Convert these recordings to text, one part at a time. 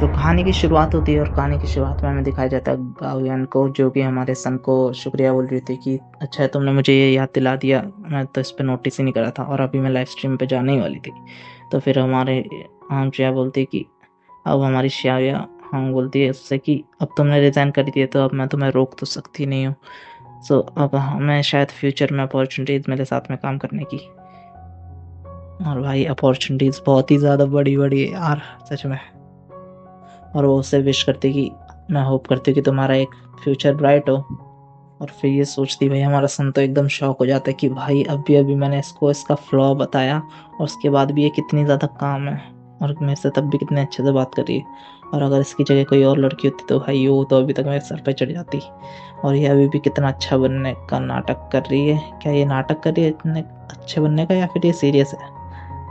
तो कहानी की शुरुआत होती है और कहानी की शुरुआत में हमें दिखाया जाता है गावियन को, जो कि हमारे सन को शुक्रिया बोल रही थी कि अच्छा है तुमने मुझे ये याद दिला दिया, मैं तो इस पे नोटिस ही नहीं करा था और अभी मैं लाइव स्ट्रीम पे जाने ही वाली थी। तो फिर हमारे हम श्रेया बोलती है कि अब हमारी श्रेया हम बोलती है उससे कि अब तुमने रिज़ाइन कर दिया तो अब मैं तुम्हें रोक तो सकती नहीं हूँ। सो अब हमें शायद फ्यूचर में अपॉर्चुनिटीज़ मेरे साथ में काम करने की। और भाई अपॉर्चुनिटीज़ बहुत ही ज़्यादा बड़ी-बड़ी है यार, सच में। और वो उससे विश करती कि मैं होप करती हूँ कि तुम्हारा एक फ्यूचर ब्राइट हो। और फिर ये सोचती भाई हमारा सन तो एकदम शॉक हो जाता है कि भाई अभी-अभी मैंने इसको इसका फ्लॉ बताया और उसके बाद भी ये कितनी ज़्यादा काम है और मेरे से तब भी कितने अच्छे से बात कर रही है। और अगर इसकी जगह कोई और लड़की होती तो भाई वो तो अभी तक मेरे सर पे चढ़ जाती। और ये अभी भी कितना अच्छा बनने का नाटक कर रही है। क्या ये नाटक कर रही है इतने अच्छे बनने का या फिर ये सीरियस है?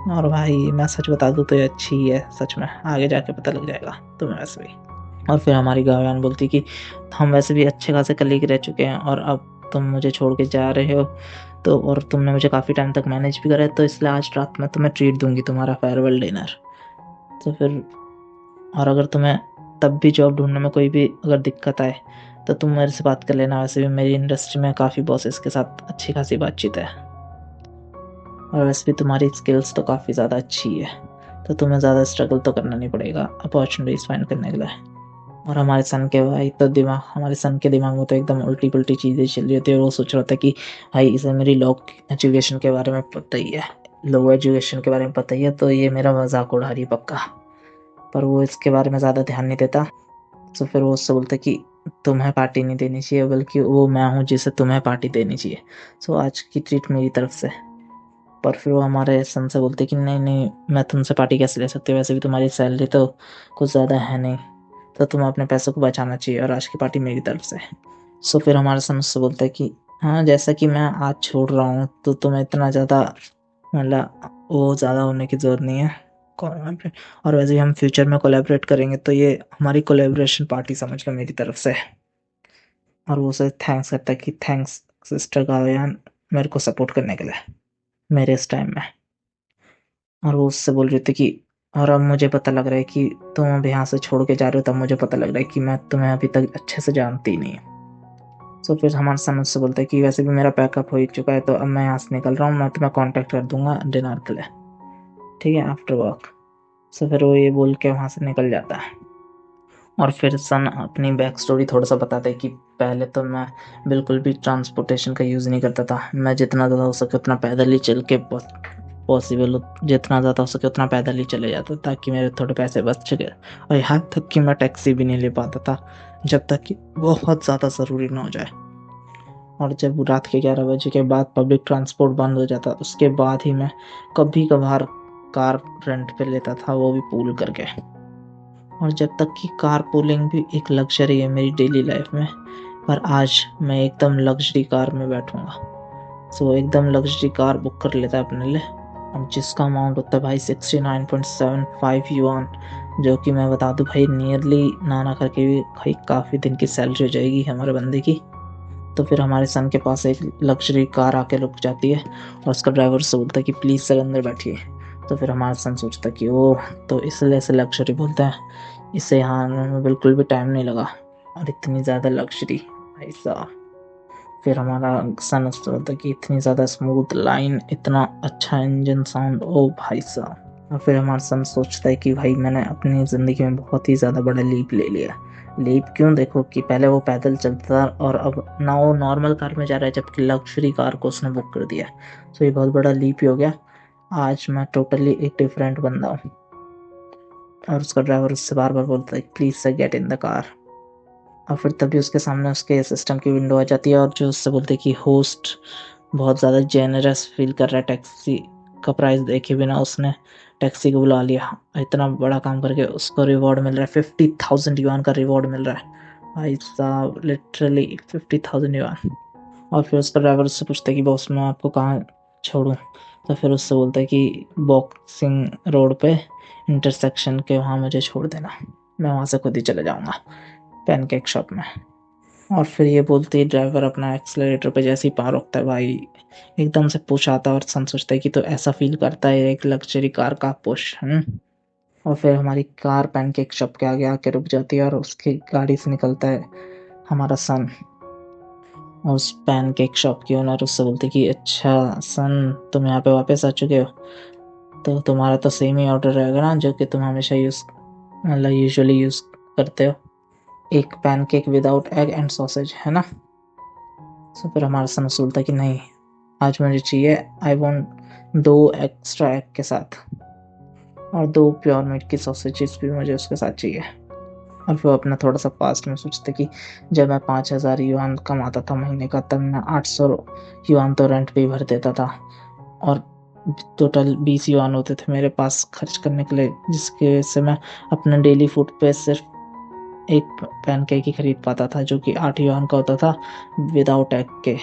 और भाई मैं सच बता दूँ तो ये अच्छी ही है सच में, आगे जाके पता लग जाएगा तुम्हें वैसे भी। और फिर हमारी गावियान बोलती कि हम वैसे भी अच्छे खासे कलीग रह चुके हैं और अब तुम मुझे छोड़ के जा रहे हो तो, और तुमने मुझे काफ़ी टाइम तक मैनेज भी करा है, तो इसलिए आज रात मैं तुम्हें ट्रीट दूंगी, तुम्हारा फेयरवेल डिनर। तो फिर और अगर तुम्हें तब भी जॉब ढूंढने में कोई भी अगर दिक्कत आए तो तुम मेरे से बात कर लेना, वैसे भी मेरी इंडस्ट्री में काफ़ी बॉसेस के साथ अच्छी खासी बातचीत है और वैसे भी तुम्हारी स्किल्स तो काफ़ी ज़्यादा अच्छी है, तो तुम्हें ज़्यादा स्ट्रगल तो करना नहीं पड़ेगा अपॉर्चुनिटीज़ फाइंड करने के लिए। और हमारे सन के भाई तो हमारे सन के दिमाग में तो एकदम उल्टी-पुल्टी चीज़ें चल रही होती है और वो सोच रहा था कि भाई इसे मेरी लो एजुकेशन के बारे में पता ही है, लो एजुकेशन के बारे में पता ही है, तो ये मेरा मज़ाक उड़ा रही है पक्का। पर वो इसके बारे में ज़्यादा ध्यान नहीं देता। तो फिर वो उससे बोलता है कि तुम्हें पार्टी नहीं देनी चाहिए, बल्कि वो मैं हूँ जिसे तुम्हें पार्टी देनी चाहिए। सो आज की ट्रीट मेरी तरफ से। पर फिर वो हमारे सन से बोलते कि नहीं, मैं तुमसे पार्टी कैसे ले सकती हूँ, वैसे भी तुम्हारी सैलरी तो कुछ ज़्यादा है नहीं, तो तुम्हें अपने पैसों को बचाना चाहिए और आज की पार्टी मेरी तरफ से। सो फिर हमारा सन उससे बोलता है कि हाँ, जैसा कि मैं आज छोड़ रहा हूँ तो तुम्हें इतना ज़्यादा मतलब वो ज़्यादा होने की ज़रूरत नहीं है कोलैबोरेट, और वैसे ही हम फ्यूचर में कोलैबोरेट करेंगे तो ये हमारी कोलैबोरेशन पार्टी समझ लो मेरी तरफ से। और वो उसे थैंक्स करता है कि थैंक्स सिस्टर गावियान मेरे को सपोर्ट करने के लिए मेरे इस टाइम में। और वो उससे बोल रही थी कि और अब मुझे पता लग रहा है कि तुम अब यहाँ से छोड़ के जा रहे हो, तब मुझे पता लग रहा है कि मैं तुम्हें अभी तक अच्छे से जानती ही नहीं हूँ। तो फिर हमारे सन उससे बोलता है कि वैसे भी मेरा पैकअप हो ही चुका है, तो अब मैं यहाँ से निकल रहा हूँ, मैं तुम्हें कांटेक्ट कर दूंगा डिनर के लिए, ठीक है, आफ्टर वर्क। सो फिर वो ये बोल के वहाँ से निकल जाता है। और फिर सन अपनी बैक स्टोरी थोड़ा सा बताता है कि पहले तो मैं बिल्कुल भी ट्रांसपोर्टेशन का यूज़ नहीं करता था, मैं जितना ज़्यादा हो सके उतना पैदल ही चल के पॉसिबल जितना ज़्यादा हो सके उतना पैदल ही चले जाता ताकि मेरे थोड़े पैसे बच सके। और यहाँ तक कि मैं टैक्सी भी नहीं ले पाता था जब तक कि बहुत ज़्यादा ज़रूरी ना हो जाए। और जब रात के 11 बजे के बाद पब्लिक ट्रांसपोर्ट बंद हो जाता उसके बाद ही मैं कभी कभार कार रेंट पे लेता था, वो भी पूल करके। और जब तक कि कार पूलिंग भी एक लग्जरी है मेरी डेली लाइफ में, पर आज मैं एकदम लग्जरी कार में बैठूंगा। सो एकदम लग्जरी कार बुक कर लेता है अपने लिए, और जिसका अमाउंट होता है भाई 69.75 युआन, जो कि मैं बता दूं भाई नियरली ना करके भी भाई काफ़ी दिन की सैलरी हो जाएगी हमारे बंदे की। तो फिर हमारे सन के पास एक लग्जरी कार आके रुक जाती है और उसका ड्राइवर से बोलता है कि प्लीज़ सर अंदर बैठिए। तो फिर हमारा सन सोचता है कि ओह, तो इसलिए से लग्जरी बोलता है, इसे यहाँ आने में बिल्कुल भी टाइम नहीं लगा और इतनी ज़्यादा लग्जरी भाई साहब। फिर हमारा सन उससे बोलता है कि इतनी ज़्यादा स्मूथ लाइन, इतना अच्छा इंजन साउंड, ओ भाई साहब। और फिर हमारा सन सोचता है कि भाई मैंने अपनी ज़िंदगी में बहुत ही ज़्यादा बड़ा लीप ले लिया। लीप क्यों, देखो कि पहले वो पैदल चलता था और अब ना वो नॉर्मल कार में जा रहा है जबकि लग्जरी कार को उसने बुक कर दिया। तो ये बहुत बड़ा लीप ही हो गया। आज मैं टोटली एक डिफरेंट बंदा हूँ। और उसका ड्राइवर उससे बार बार बोलता है please sir get in the car. और फिर तभी उसके सामने उसके सिस्टम की विंडो आ जाती है और जो उससे बोलते हैं कि होस्ट बहुत ज़्यादा जेनरस फील कर रहा है, टैक्सी का प्राइस देखे बिना उसने टैक्सी को बुला लिया। इतना बड़ा काम करके उसको रिवॉर्ड मिल रहा है, 50,000 युआन का रिवॉर्ड मिल रहा है भाई साहब, लिटरली 50,000 युआन। और फिर उसका ड्राइवर उससे पूछता है कि बॉस मैं आपको कहाँ छोड़ूं। तो फिर उससे बोलता है कि बॉक्सिंग रोड पे इंटरसेक्शन के वहाँ मुझे छोड़ देना, मैं वहाँ से खुद ही चले जाऊँगा पैनकेक शॉप में। और फिर ये बोलते ही ड्राइवर अपना एक्सेलरेटर पे जैसे ही पाँव रखता है भाई एकदम से पुश आता है और सन सोचता है कि तो ऐसा फील करता है एक लग्जरी कार का पुश। और फिर हमारी कार पैनकेक शॉप के आगे आके रुक जाती है और उसकी गाड़ी से निकलता है हमारा सन। और उस पैनकेक शॉप की ओनर उससे बोलती कि अच्छा सन, तुम यहाँ पे वापस आ चुके हो, तो तुम्हारा तो सेम ही ऑर्डर रहेगा ना जो कि तुम हमेशा यूजुअली यूज़ करते हो, एक pancake without egg and sausage, है ना। तो फिर हमारा सन बोलता कि नहीं, आज मुझे चाहिए, आई वांट 2 एक्स्ट्रा एग के साथ और 2 प्योर मीट की सॉसेजेस भी मुझे उसके साथ चाहिए। और फिर अपना थोड़ा सा पास्ट में सोचते कि जब मैं 5,000 युआन कमाता था महीने का, तब मैं 800 युआन तो रेंट पे ही भर देता था और टोटल 20 युआन होते थे मेरे पास खर्च करने के लिए, जिसकी वजह से मैं अपने डेली फूड पे सिर्फ एक पैनकेक ही खरीद पाता था जो कि 8 युआन का होता था विदाउट एग के।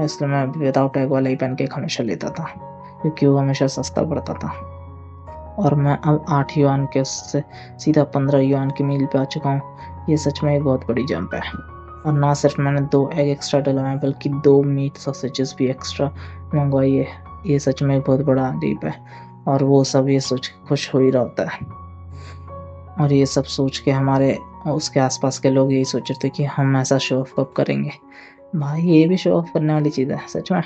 इसलिए मैं विदाउट एग वाला ही पैनकेक हमेशा लेता था क्योंकि वो हमेशा सस्ता पड़ता था। और मैं अब 8 युआन के उससे सीधा 15 युआन की मील पे आ चुका हूँ। ये सच में एक बहुत बड़ी जंप है। और ना सिर्फ मैंने 2 एग एक्स्ट्रा डलवाए बल्कि 2 मीट सॉसेजेस भी एक्स्ट्रा मंगवाई है। ये सच में एक बहुत बड़ा लीप है। और वो सब ये सोच के खुश हो ही रहा होता है। और ये सब सोच के हमारे उसके आसपास के लोग यही सोच रहे थे कि हम ऐसा शो ऑफ कब करेंगे। भाई ये भी शो ऑफ करने वाली चीज़ है सच में।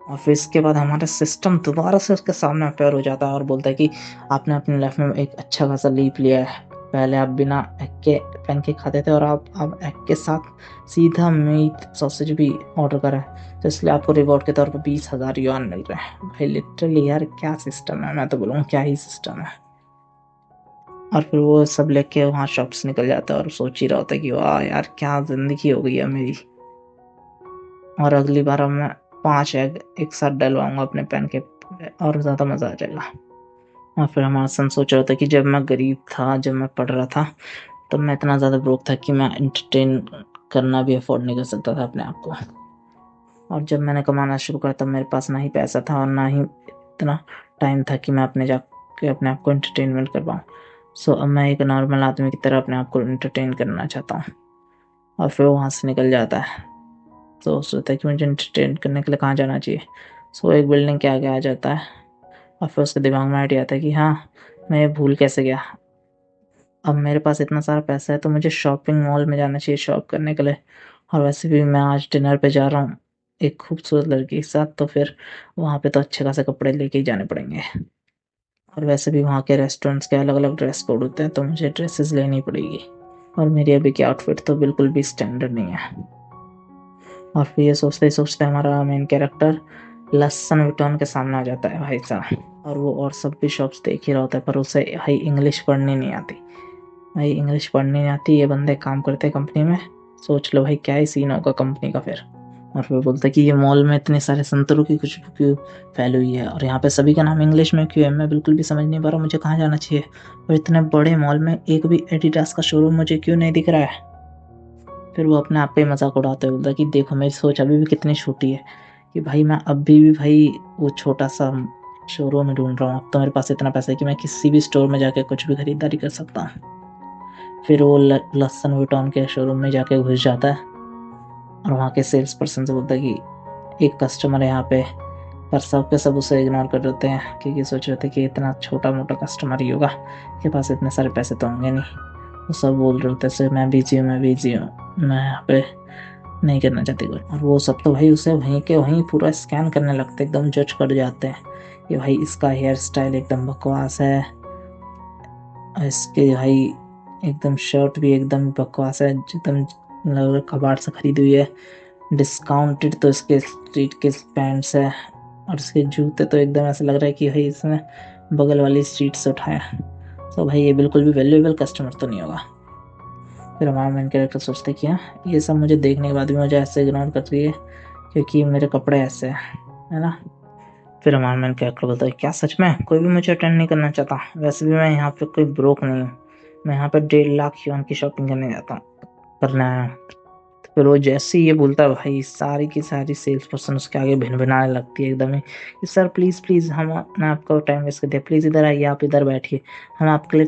और फिर इसके बाद हमारा सिस्टम दोबारा से उसके सामने अपेयर हो जाता है और बोलता है कि आपने अपनी लाइफ में एक अच्छा खासा लीप लिया है। पहले आप बिना एग के पैनकेक खाते थे और आप अब एग के साथ सीधा मीट सॉसेज भी ऑर्डर करा है, तो इसलिए आपको रिवॉर्ड के तौर पर 20,000 युआन मिल रहे हैं। भाई लिटरली यार क्या सिस्टम है, मैं तो बोलूँगा क्या ही सिस्टम है। और फिर वो सब लेके वहाँ शॉप से निकल जाता है और सोच ही रहा होता है कि वाह यार क्या जिंदगी हो गई है मेरी। और अगली बार अब मैं 5 एग एक साथ डलवाऊंगा अपने पैनकेक पे और ज़्यादा मज़ा आ जाएगा। और फिर हमारा सन सोच रहा था कि जब मैं गरीब था, जब मैं पढ़ रहा था, तब मैं इतना ज़्यादा ब्रोक था कि मैं एंटरटेन करना भी अफोर्ड नहीं कर सकता था अपने आप को। और जब मैंने कमाना शुरू करा तब मेरे पास ना ही पैसा था और ना ही इतना टाइम था कि मैं अपने आप को एंटरटेनमेंट कर पाऊँ। सो अब मैं एक नॉर्मल आदमी की तरह अपने आप को एंटरटेन करना चाहता हूँ। और फिर वहाँ से निकल जाता है। तो सोचता है कि मुझे एंटरटेन करने के लिए कहाँ जाना चाहिए। सो एक बिल्डिंग के आगे आ जाता है और फिर उसके दिमाग में आइडिया आता है कि हाँ, मैं ये भूल कैसे गया। अब मेरे पास इतना सारा पैसा है तो मुझे शॉपिंग मॉल में जाना चाहिए शॉप करने के लिए। और वैसे भी मैं आज डिनर पे जा रहा हूँ एक खूबसूरत लड़की के साथ, तो फिर वहाँ पे तो अच्छे खासे कपड़े लेके ही जाने पड़ेंगे। और वैसे भी वहाँ के रेस्टोरेंट्स के अलग अलग ड्रेस कोड होते हैं, तो मुझे ड्रेसेस लेनी पड़ेगी। और मेरी अभी की आउटफिट तो बिल्कुल भी स्टैंडर्ड नहीं है। और फिर ये सोचते ही सोचते हमारा मेन कैरेक्टर लसन विटॉन के सामने आ जाता है भाई साहब। और वो और सब भी शॉप्स देख ही रहा होता है, पर उसे भाई इंग्लिश पढ़नी नहीं आती। भाई इंग्लिश पढ़नी नहीं आती, ये बंदे काम करते हैं कंपनी में। सोच लो भाई क्या ही सीन होगा कंपनी का फिर। और फिर बोलता है कि ये मॉल में इतने सारे संतरों की खुशबू क्यों फैली हुई है और यहाँ पे सभी का नाम इंग्लिश में क्यों है, मैं बिल्कुल भी समझ नहीं पा रहा मुझे कहाँ जाना चाहिए। और इतने बड़े मॉल में एक भी एडिडास का शोरूम मुझे क्यों नहीं दिख रहा है। फिर वो अपने आप पे मजाक उड़ाते हुए बोलता है कि देखो मेरी सोच अभी भी कितनी छोटी है कि भाई मैं अभी भी भाई वो छोटा सा शोरूम में ढूंढ रहा हूँ। अब तो मेरे पास इतना पैसा है कि मैं किसी भी स्टोर में जाके कुछ भी खरीदारी कर सकता हूँ। फिर वो लसन विटॉन के शोरूम में जाके घुस जाता है और वहाँ के सेल्स पर्सन से बोलता है कि एक कस्टमर है यहाँ पे। पर सब के सब उसे इग्नोर कर देते हैं क्योंकि सोच रहे थे कि इतना छोटा मोटा कस्टमर ही होगा, के पास इतने सारे पैसे तो होंगे नहीं। वो सब बोल रहे होते हैं मैं बिजी हूँ, मैं यहाँ पे नहीं करना चाहती कुछ। और वो सब तो भाई उसे वहीं के वहीं पूरा स्कैन करने लगते, एकदम जज कर जाते हैं कि भाई इसका हेयर स्टाइल एकदम बकवास है, इसके भाई एकदम शर्ट भी एकदम बकवास है, एकदम कबाड़ से खरीदी हुई है, डिस्काउंटेड तो इसके स्ट्रीट के पैंट्स है। और इसके जूते तो एकदम ऐसा लग रहा है कि भाई इसने बगल वाली स्ट्रीट से उठाया। तो भाई ये बिल्कुल भी वैल्यूएबल कस्टमर तो नहीं होगा। फिर हमारा मेन कैरेक्टर सोचते कि हाँ, ये सब मुझे देखने के बाद भी मुझे ऐसे इग्नोर कर रही है क्योंकि मेरे कपड़े ऐसे हैं, है ना। फिर हमारा मैन कैरेक्टर बोलता है क्या सच में कोई भी मुझे अटेंड नहीं करना चाहता, वैसे भी मैं यहाँ पे कोई ब्रोक नहीं हूँ, मैं यहाँ पे 1.5 लाख युआन की शॉपिंग करने जाता हूँ, करने आया हूँ। तो फिर वो जैसे ही ये बोलता है भाई सारी की सारी सेल्स पर्सन उसके आगे भिनभिनाने लगती है एकदम ही कि सर प्लीज़ प्लीज़ हमने आपका टाइम वेस्ट कर दिया, प्लीज़ इधर आइए, आप इधर बैठिए, हम आपके लिए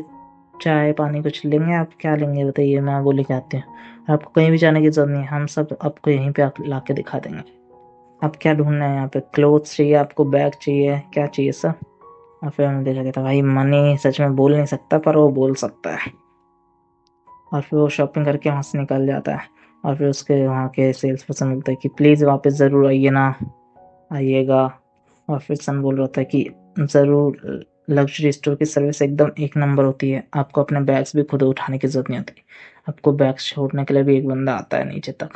चाय पानी कुछ लेंगे, आप क्या लेंगे बताइए, मैं वो लेके आते हैं। आपको कहीं भी जाने की जरूरत नहीं है, हम सब आपको यहीं पे ला के दिखा देंगे। आप क्या ढूंढना है यहाँ पे, क्लोथ्स चाहिए आपको, बैग चाहिए, क्या चाहिए सर। और फिर हमें देखा गया था भाई मनी सच में बोल नहीं सकता पर वो बोल सकता है। और फिर वो शॉपिंग करके वहाँ से निकल जाता है। और फिर उसके वहाँ के सेल्स पर्सन बोलता है कि प्लीज़ वापस ज़रूर आइए ना, आइएगा। और फिर सन बोल रहा था कि ज़रूर, लग्जरी स्टोर की सर्विस एकदम एक नंबर होती है, आपको अपने बैग्स भी खुद उठाने की ज़रूरत नहीं होती, आपको बैग्स छोड़ने के लिए भी एक बंदा आता है नीचे तक।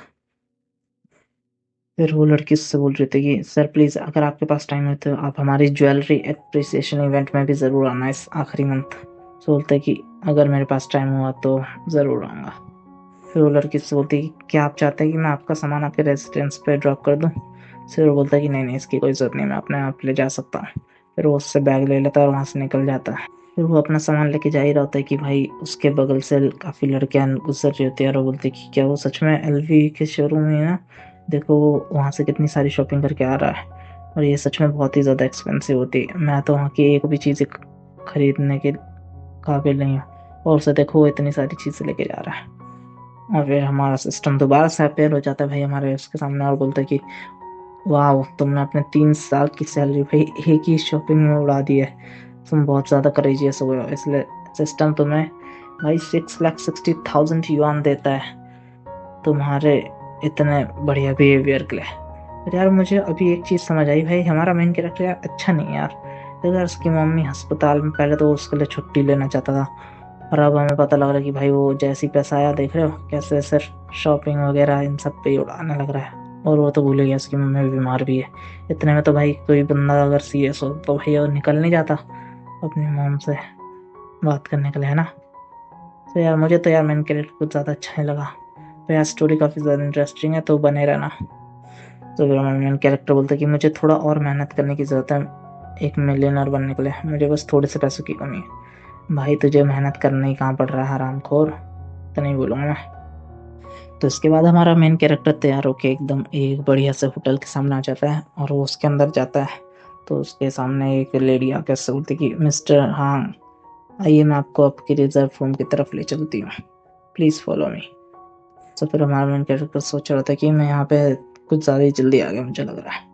फिर वो लड़की उससे बोल रही थी कि सर प्लीज़ अगर आपके पास टाइम है तो आप हमारी ज्वेलरी एप्रिसिएशन इवेंट में भी ज़रूर आना इस आखिरी मंथ। तो बोलता है कि अगर मेरे पास टाइम हुआ तो ज़रूर आऊँगा। फिर वो लड़की उससे बोलती है कि क्या आप चाहते हैं कि मैं आपका सामान आपके रेजिडेंस पे ड्रॉप कर दूँ? फिर वो बोलता है कि नहीं नहीं, इसकी कोई ज़रूरत नहीं, मैं अपने आप ले जा सकता हूँ। फिर वो उससे बैग ले लेता है और वहाँ से निकल जाता है। फिर वो अपना सामान लेके जा ही रहा होता है कि भाई उसके बगल से काफ़ी लड़कियाँ गुजर रही होती है और वो बोलती है कि क्या वो सच में एलवी के शोरूम में है ना, देखो वो वहाँ से कितनी सारी शॉपिंग करके आ रहा है और ये सच में बहुत ही ज़्यादा एक्सपेंसिव होती है, मैं तो वहाँ की एक भी चीज़ खरीदने के काबिल नहीं हूँ, और उसे देखो वो इतनी सारी चीज़ें लेके जा रहा है। और फिर हमारा सिस्टम दोबारा से अपीयर हो जाता है भाई हमारे उसके सामने और बोलता है कि वाह, तुमने अपने 3 साल की सैलरी भाई एक ही शॉपिंग में उड़ा दी है, तुम बहुत ज़्यादा करेजियस हो गए हो, इसलिए सिस्टम तुम्हें भाई 6,60,000 युआन देता है तुम्हारे इतने बढ़िया बिहेवियर के लिए। पर यार मुझे अभी एक चीज़ समझ आई भाई, हमारा मेन कैरेक्टर यार अच्छा नहीं है यार। अगर उसकी मम्मी अस्पताल में, पहले तो वो उसके लिए छुट्टी लेना चाहता था और अब हमें पता लग रहा है कि भाई वो जैसे ही पैसा आया, देख रहे हो कैसे सिर्फ शॉपिंग वगैरह इन सब पे ही उड़ाने लग रहा है। और वो तो भूल ही गया उसकी मम्मी भी बीमार भी है। इतने में तो भाई कोई बंदा अगर सीरियस हो तो भाई वो निकल नहीं जाता अपनी मॉम से बात करने के लिए, है ना। तो यार मुझे तो यार मेन कैरेक्टर कुछ ज़्यादा अच्छा नहीं लगा। तो यार स्टोरी काफ़ी ज़्यादा इंटरेस्टिंग है, तो बने रहना। तो फिर हमारा मेन कैरेक्टर बोलता है कि मुझे थोड़ा और मेहनत करने की ज़रूरत है एक मिलियनर बनने के लिए, मुझे बस थोड़े से पैसों की कमी है। भाई तुझे मेहनत करना ही कहाँ पड़ रहा है हरामखोर, तो नहीं बोलूँगा मैं। तो इसके बाद हमारा मेन कैरेक्टर तैयार होके एकदम एक बढ़िया से होटल के सामने आ जाता है और वो उसके अंदर जाता है। तो उसके सामने एक लेडी आकर उससे बोलती कि मिस्टर, हाँ आइए मैं आपको आपके रिजर्व रूम की तरफ ले चलती हूँ, प्लीज़ फॉलो मी। तो फिर हमारा मेन कैरेक्टर सोच रहा था कि मैं यहाँ पे कुछ ज़्यादा ही जल्दी आ गया मुझे लग रहा है।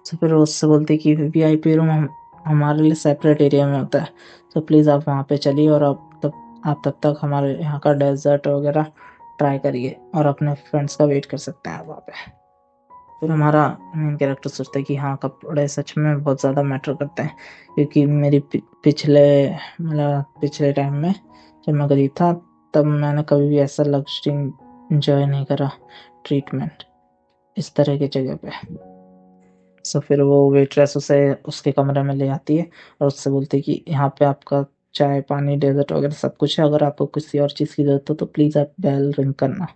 तो फिर वो उससे बोलती कि वीआईपी रूम हमारे लिए सेपरेट एरिया में होता है, तो प्लीज़ आप वहाँ पे चलिए और आप तब तक हमारे यहाँ का डेजर्ट वगैरह ट्राई करिए और अपने फ्रेंड्स का वेट कर सकते हैं आप वहाँ पे। फिर हमारा मेन कैरेक्टर सोचता है कि हाँ कपड़े सच में बहुत ज़्यादा मैटर करते हैं, क्योंकि मेरी पिछले टाइम में जब मैं गरीब था तब मैंने कभी भी ऐसा लग्जरी इंजॉय नहीं करा, ट्रीटमेंट इस तरह की जगह पे। सो फिर वो वेट्रेस उसे उसके कमरे में ले आती है और उससे बोलती है कि यहाँ पे आपका चाय पानी डेजर्ट वगैरह सब कुछ है, अगर आपको किसी और चीज़ की ज़रूरत हो तो प्लीज़ आप बेल रिंग करना,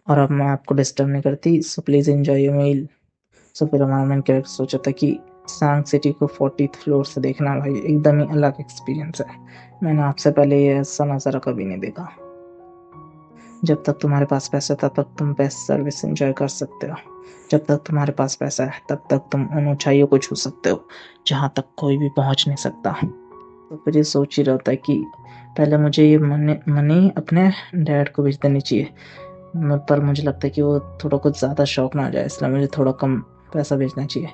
और अब मैं आपको डिस्टर्ब नहीं करती, so please enjoy your meal. So फिर हमारा मेन कैरेक्टर सोचा था कि सांग सिटी को 40th फ्लोर से देखना भाई एकदम ही अलग एक्सपीरियंस है, मैंने आपसे पहले ये ऐसा नज़ारा कभी नहीं देखा। जब तक तुम्हारे पास पैसा है तब तक तुम बेस्ट सर्विस एंजॉय कर सकते हो, जब तक तुम्हारे पास पैसा है तब तक तुम उन ऊंचाइयों को छू सकते हो जहाँ तक कोई भी पहुँच नहीं सकता। तो फिर ये सोच ही रहा था कि पहले मुझे ये मनी अपने डैड को भेज देनी चाहिए, पर मुझे लगता है कि वो थोड़ा कुछ ज़्यादा शौक ना आ जाए, इसलिए मुझे थोड़ा कम पैसा भेजना चाहिए।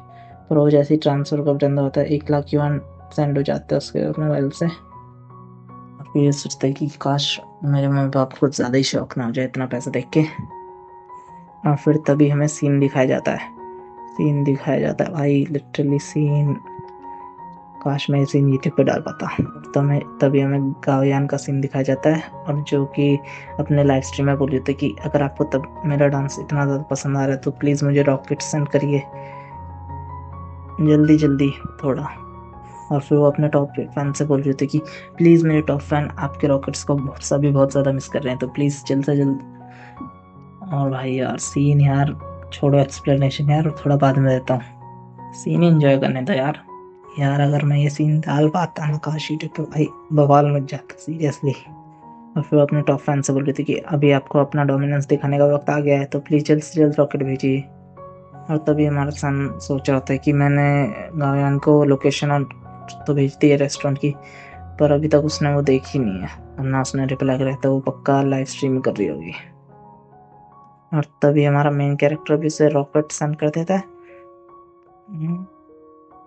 पर वो जैसे ही ट्रांसफ़र का बटन होता है 1 लाख युआन सेंड हो जाते हैं उसके मोबाइल से। और फिर ये सोचता है कि काश मेरे मम्मी पापा को कुछ ज़्यादा ही शौक ना हो जाए इतना पैसा देख के। और फिर तभी हमें सीन दिखाया जाता है भाई, लिटरली सीन, काश मैं सीन यूट्यूब पे डाल पाता। तभी हमें गाओयान का सीन दिखाया जाता है और जो कि अपने लाइव स्ट्रीम में बोल रहे थे कि अगर आपको तब मेरा डांस इतना ज़्यादा पसंद आ रहा है तो प्लीज़ मुझे रॉकेट सेंड करिए जल्दी जल्दी थोड़ा। और फिर वो अपने टॉप फैन से बोल रहे थे कि प्लीज़ मेरे टॉप फैन आपके रॉकेट्स को सभी बहुत ज़्यादा मिस कर रहे हैं, तो प्लीज़ जल्द से जल्द। और भाई यार सीन, यार छोड़ो एक्सप्लेनेशन यार, थोड़ा बाद में देता हूँ, सीन एंजॉय करने दो यार। यार अगर मैं ये सीन डाल पाता ना काश यूट्यूब पे, भाई बवाल मच जाता सीरियसली। और फिर अपने टॉप फैन से बोल रही थी कि अभी आपको अपना डोमिनेंस दिखाने का वक्त आ गया है, तो प्लीज़ जल्द से जल्द रॉकेट भेजिए। और तभी हमारा सन सोच रहा था कि मैंने गायन को लोकेशन और तो भेज दी है रेस्टोरेंट की, पर अभी तक उसने वो देखी नहीं है, वरना उसने रिप्लाई करा था वो पक्का लाइव स्ट्रीम कर रही होगी। और तभी हमारा मेन कैरेक्टर भी उसे रॉकेट सेंड कर देता है।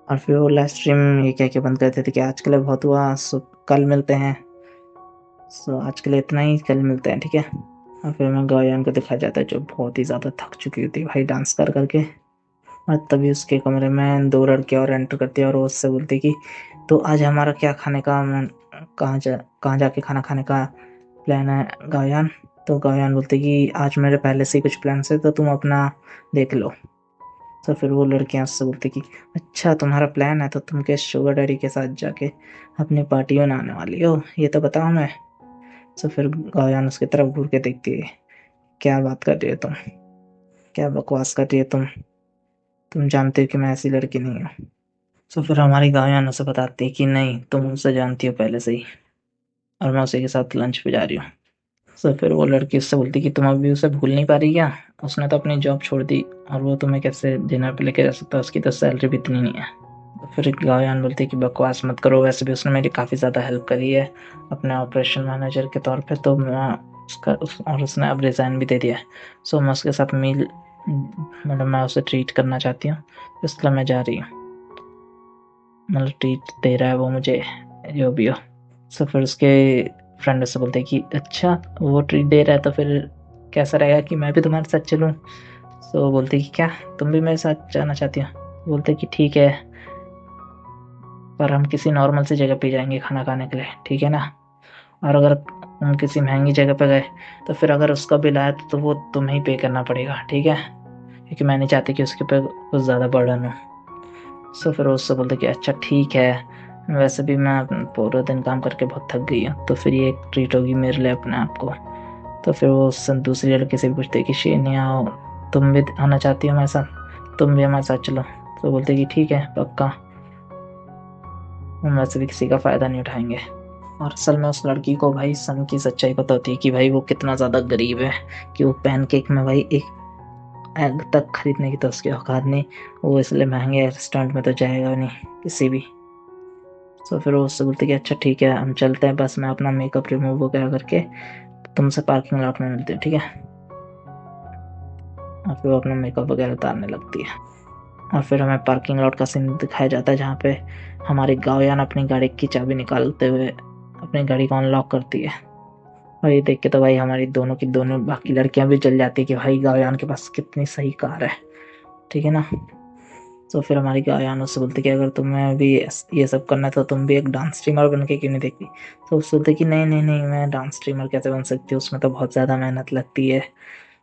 और फिर वो लाइव स्ट्रीम ये कह के बंद कर देते कि आज के लिए बहुत हुआ, सो कल मिलते हैं, सो आज के लिए इतना ही, कल मिलते हैं, ठीक है। और फिर हमें गायन को दिखाया जाता है जो बहुत ही ज़्यादा थक चुकी होती है भाई डांस कर करके। और तभी उसके कमरे में 2 लड़कियाँ और एंटर करती है और वो उससे बोलती कि तो आज हमारा क्या खाने का कहाँ जाके खाना खाने का प्लान है गायन। तो गायन बोलती कि आज मेरे पहले से ही कुछ प्लान है, तो तुम अपना देख लो। तो फिर वो लड़कियाँ उससे बोलती कि अच्छा तुम्हारा प्लान है, तो तुम क्या शुगर डैडी के साथ जाके अपनी पार्टी बनाने वाली हो, ये तो बताओ हमें। तो फिर गायन उसकी तरफ घूर के देखती है, क्या बात कर रही हो तुम, क्या बकवास कर रही हो तुम जानते हो कि मैं ऐसी लड़की नहीं हूँ। तो फिर हमारी गायन उसे बताती है कि नहीं, तुम उसे जानती हो पहले से ही, और मैं उसी के साथ लंच पे जा रही हूँ। तो फिर वो लड़की उससे बोलती कि तुम अभी उसे भूल नहीं पा रही क्या, उसने तो अपनी जॉब छोड़ दी और वो तुम्हें कैसे डिनर पे लेके जा सकता है, उसकी तो सैलरी भी इतनी नहीं है। तो फिर गायन बोलती है कि बकवास मत करो, वैसे भी उसने मेरी काफ़ी ज़्यादा हेल्प करी है अपने ऑपरेशन मैनेजर के तौर पे, तो मैं और उसने अब रिज़ाइन भी दे दिया है। सो मैं उसके साथ मतलब मैं उसे ट्रीट करना चाहती हूँ, इसलिए मैं जा रही हूँ। मतलब ट्रीट दे रहा है वो मुझे, जो भी हो। सो फिर उसके फ्रेंड उससे बोलते हैं कि अच्छा वो ट्रीट दे रहा है तो फिर कैसा रहेगा कि मैं भी तुम्हारे साथ चलूँ। सो बोलते कि क्या तुम भी मेरे साथ जाना चाहती हो। बोलते कि ठीक है, पर हम किसी नॉर्मल सी जगह पे जाएंगे खाना खाने के लिए, ठीक है ना। और अगर हम किसी महंगी जगह पे गए तो फिर अगर उसका बिल आया तो वो तुम्हें ही पे करना पड़ेगा, ठीक है, क्योंकि मैं नहीं चाहती कि उसके पे कुछ ज़्यादा बर्डन हो। सो फिर वो उससे बोलते कि अच्छा ठीक है, वैसे भी मैं पूरा दिन काम करके बहुत थक गई हूँ, तो फिर ये एक ट्रीट होगी मेरे लिए अपने आप को। तो फिर वो उससे दूसरी लड़की से भी पूछते कि शेनी आओ, तुम भी आना चाहती हो हमारे साथ, तुम भी हमारे साथ चलो। तो बोलते कि ठीक है पक्का, हम वैसे भी किसी का फ़ायदा नहीं उठाएंगे। और असल में उस लड़की को भाई सन की सच्चाई पता होती है कि भाई वो कितना ज़्यादा गरीब है, कि वो पैनकेक में भाई एक एग तक खरीदने की तो उसकी औकात नहीं, वो इसलिए महंगे रेस्टोरेंट में तो जाएगा नहीं किसी भी। तो फिर वो उससे बोलती कि अच्छा ठीक है हम चलते हैं, बस मैं अपना मेकअप रिमूव वगैरह करके तुमसे पार्किंग लॉट में मिलती हूँ, ठीक है। और फिर वो अपना मेकअप वगैरह उतारने लगती है। और फिर हमें पार्किंग लॉट का सीन दिखाया जाता है जहाँ पे हमारी गायन अपनी गाड़ी की चाबी निकालते हुए अपनी गाड़ी को अनलॉक करती है। और ये देख के तो भाई हमारी दोनों की दोनों बाकी लड़कियां भी जल जाती है कि भाई गायन के पास कितनी सही कार है, ठीक है ना। तो फिर हमारी गायन उससे बोलती कि अगर तुम्हें भी ये सब करना है तो तुम भी एक डांस स्ट्रीमर बन के क्यों नहीं देखती। तो उससे बोलते कि नहीं नहीं नहीं, मैं डांस स्ट्रीमर कैसे बन सकती हूँ, उसमें तो बहुत ज़्यादा मेहनत लगती है,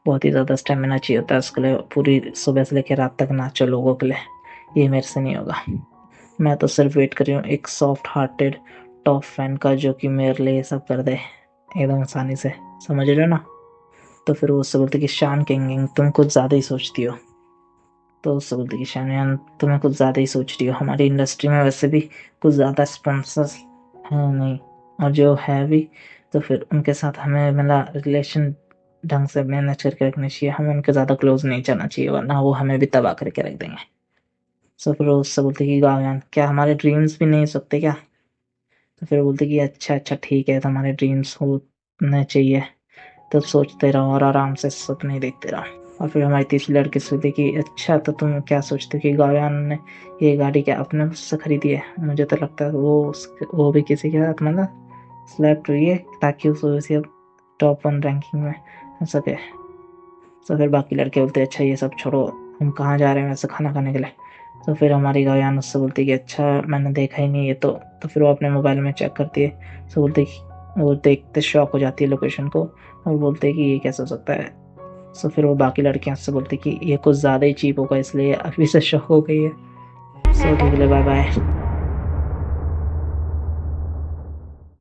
बहुत ही ज़्यादा स्टेमिना चाहिए होता है उसके लिए, पूरी सुबह से लेकर रात तक नाचो लोगों के लिए, ये मेरे से नहीं होगा। मैं तो सिर्फ वेट कर रही हूँ एक सॉफ्ट हार्टेड टॉप फैन का जो कि मेरे लिए ये सब कर दे एकदम आसानी से, समझ रहे हो ना। तो फिर वो उससे बोलते कि शान किंग तुम कुछ ज़्यादा ही सोचती हो। तो उससे बोलते कि शान यान तुम्हें कुछ ज़्यादा ही सोच रही हो, हमारी इंडस्ट्री में वैसे भी कुछ ज़्यादा स्पॉन्सर्स हैं नहीं, और जो है भी तो फिर उनके साथ हमें मतलब रिलेशन ढंग से मैनेज करके रखना चाहिए, हमें उनके ज़्यादा क्लोज नहीं जाना चाहिए वरना वो हमें भी तबाह करके रख देंगे। सो फिर वो उससे बोलते कि गायन क्या हमारे ड्रीम्स भी नहीं हो सकते क्या। तो फिर बोलते कि अच्छा अच्छा ठीक है, तुम्हारे ड्रीम्स होने चाहिए तो सोचते रहो और आराम से सपने देखते रहो। और फिर हमारी तीसरी लड़की से थी कि अच्छा तो तुम क्या सोचते हो कि गायन ने ये गाड़ी क्या अपने से खरीदी है, मुझे तो लगता है वो भी किसी के साथ मतलब सेलेक्ट हुई है ताकि उसे टॉप 1 रैंकिंग में हो सके। तो फिर बाकी लड़के बोलते अच्छा ये सब छोड़ो, हम कहाँ जा रहे हैं वैसे खाना खाने के लिए। तो फिर हमारी गायन उससे बोलती कि अच्छा मैंने देखा ही नहीं ये तो फिर वो अपने मोबाइल में चेक करती है। तो बोलते कि वो देखते शॉक हो जाती है लोकेशन को और बोलते कि ये कैसे हो सकता है। सो फिर वो बाकी लड़कियां उससे बोलती कि ये कुछ ज़्यादा ही चीप होगा इसलिए अभी से शॉक हो गई है। सो ठीक है, बाय बाय।